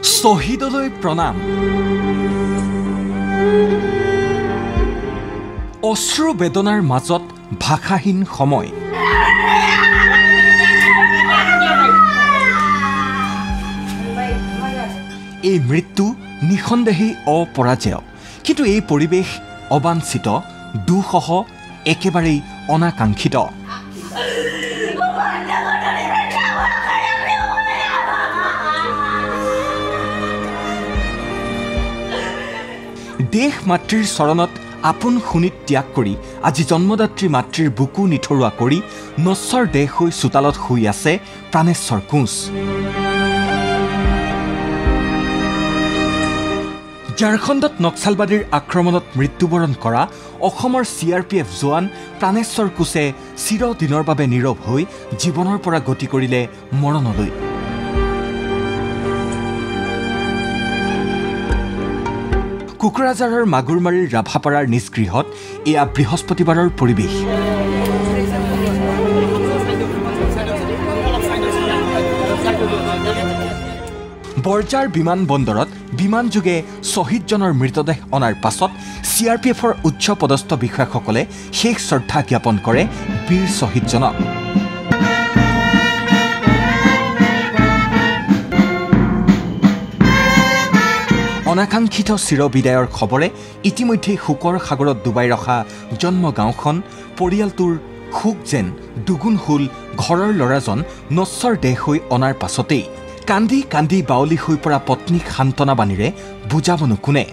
শহীদলৈ প্ৰণাম। অশ্ৰু বেদনাৰ মাজত ভাষাহীন সময়। এই মৃত্যু নিঃসন্দেহেই অপৰাজেয়, কিন্তু এই পৰিৱেশ অবাঞ্ছিত, দুঃসহ, একেবাৰেই অনাকাংক্ষিত। দেশ মাতৃৰ চৰণত আপোন শুনিত ত্যাগ কৰি আজি জন্মদাত্ৰী মাতৃৰ বুকু নিথৰুৱা কৰি নশ্বৰ দেহ হৈ চোতালত শুই আছে প্ৰাণেশ্বৰ কোঁচ। ঝাৰখণ্ডত নক্সালবাদীৰ আক্ৰমণত মৃত্যুবৰণ কৰা অসমৰ CRPF জোৱান প্ৰাণেশ্বৰ কোঁচে চিৰদিনৰ বাবে নীৰৱ হৈ জীৱনৰ পৰা গতি কৰিলে মৰণলৈ। কোকৰাঝাৰৰ মাগুৰমাৰীৰ ৰাভাপাৰাৰ নিজ গৃহত এয়া বৃহস্পতিবাৰৰ পৰিৱেশ। বৰজাৰ বিমান বন্দৰত বিমানযোগে শ্বহীদজনৰ মৃতদেহ অনাৰ পাছত CRPFৰ উচ্চ পদস্থ বিষয়াসকলে শেষ শ্ৰদ্ধা জ্ঞাপন কৰে বীৰ শ্বহীদজনক। অনাকাংক্ষিত চিৰবিদায়ৰ খবৰে ইতিমধ্যে শোকৰ সাগৰত ডুবাই ৰখা জন্ম গাঁওখন, পৰিয়ালটোৰ শোক যেন দুগুণ হ'ল ঘৰৰ ল'ৰাজন নশ্বৰ দেহ হৈ অনাৰ পাছতেই। কান্দি কান্দি বাউলি হৈ পৰা পত্নীক সান্তনা বাণীৰে বুজাবনো কোনে?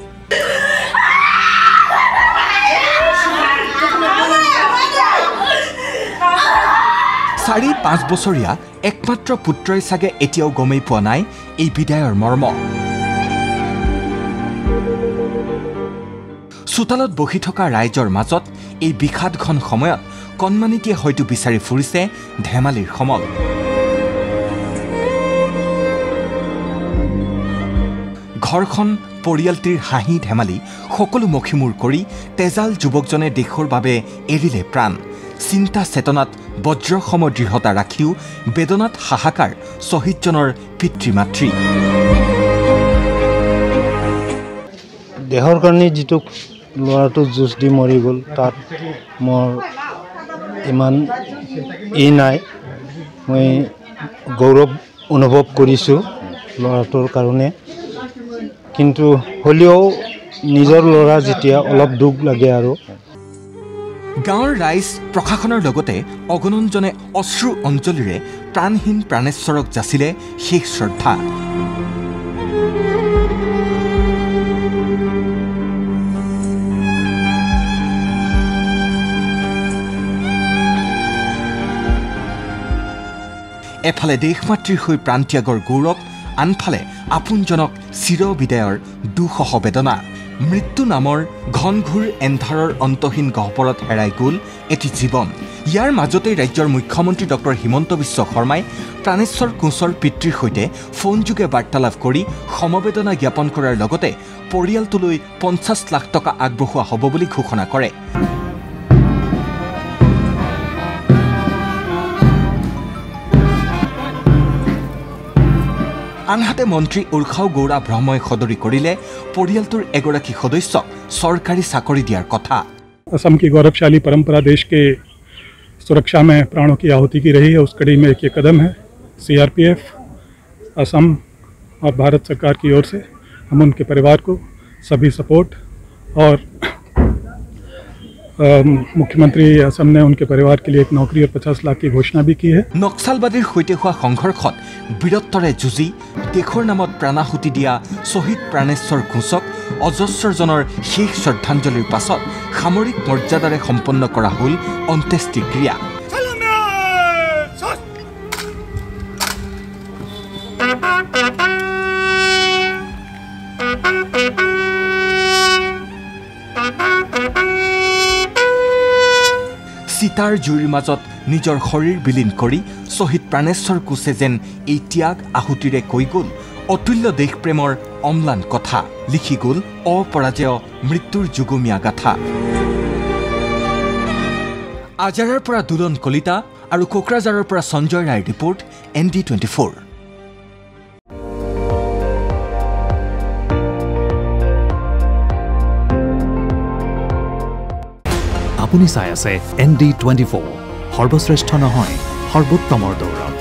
4-5 বছৰীয়া একমাত্ৰ পুত্ৰই চাগে এতিয়াও গমেই পোৱা নাই এই বিদায়ৰ মৰ্ম। চোতালত বহি থকা ৰাইজৰ মাজত এই বিষাদঘন সময়ত কণমানিটিয়ে হয়তো বিচাৰি ফুৰিছে ধেমালিৰ সমল। ঘৰখন, পৰিয়ালটিৰ হাঁহি ধেমালি সকলো মষিমূৰ কৰি তেজাল যুৱকজনে দেশৰ বাবে এৰিলে প্ৰাণ। চিন্তা চেতনাত বজ্ৰসম দৃঢ়তা ৰাখিও বেদনাত হাহাকাৰ শ্বহীদজনৰ পিতৃ মাতৃ। দেহৰ কাৰণে যিটো ল'ৰাটো যুঁজ দি মৰি গ'ল, তাত মোৰ ইমান নাই। মই গৌৰৱ অনুভৱ কৰিছোঁ ল'ৰাটোৰ কাৰণে, কিন্তু হ'লেও নিজৰ ল'ৰা যেতিয়া অলপ দুখ লাগে। আৰু গাঁৱৰ ৰাইজ, প্ৰশাসনৰ লগতে অগণনজনে অশ্ৰু অঞ্জলিৰে প্ৰাণহীন প্ৰাণেশ্বৰক যাচিলে শেষ শ্ৰদ্ধা। এফালে দেশমাতৃৰ হৈ প্ৰাণত্যাগৰ গৌৰৱ, আনফালে আপোনজনক চিৰবিদায়ৰ দুঃসহ বেদনা। মৃত্যু নামৰ ঘনঘোৰ এন্ধাৰৰ অন্তহীন গহ্বৰত হেৰাই গ'ল এটি জীৱন। ইয়াৰ মাজতেই ৰাজ্যৰ মুখ্যমন্ত্ৰী ডক্টৰ হিমন্ত বিশ্ব শৰ্মাই প্ৰাণেশ্বৰ কোঁচৰ পিতৃৰ সৈতে ফোনযোগে বাৰ্তালাপ কৰি সমবেদনা জ্ঞাপন কৰাৰ লগতে পৰিয়ালটোলৈ 50 লাখ টকা আগবঢ়োৱা হ'ব বুলি ঘোষণা কৰে। আনহাতে মন্ত্ৰী উৰ্খাও গৌৰা ব্ৰহ্মই সদৰি কৰিলে পৰিয়ালটোৰ এগৰাকী সদস্যক চৰকাৰী চাকৰি দিয়াৰ কথা। असम की गौरवशाली परंपरा देश के सुरक्षा में प्राणों की आहुति की रही है, उस कड़ी में एक ये कदम है। CRPF, असम और भारत सरकार की ओर से हम उनके परिवार को सभी सपोर्ट, और मुख्यमंत्री असम ने उनके परिवार के लिए एक नौकरी और 50 लाख की घोषणा भी की है। নক্সালবাদীৰ সৈতে হোৱা সংঘৰ্ষত বীৰত্বৰে যুঁজি দেশৰ নামত প্ৰাণাহুতি দিয়া শ্বহীদ প্ৰাণেশ্বৰ কোঁচক অজস্ৰজনৰ শেষ শ্ৰদ্ধাঞ্জলিৰ পাছত সামৰিক মৰ্যাদাৰে সম্পন্ন কৰা হ'ল অন্ত্যেষ্টিক্ৰিয়া। চিতাৰ জুইৰ মাজত নিজৰ শৰীৰ বিলীন কৰি শ্বহীদ প্ৰাণেশ্বৰ কোঁচে যেন এই ত্যাগ আহুতিৰে কৈ গ'ল অতুল্য দেশপ্ৰেমৰ অম্লান কথা, লিখি গ'ল অপৰাজেয় মৃত্যুৰ যুগমীয়া গাথা। আজাৰাৰ পৰা দুলন কলিতা আৰু কোকৰাঝাৰৰ পৰা সঞ্জয় ৰায়ৰ ৰিপৰ্ট, ND24। আপুনি চাই আছে ND24 সৰ্বশ্ৰেষ্ঠ নহয় সৰ্বোত্তমৰ দৌৰত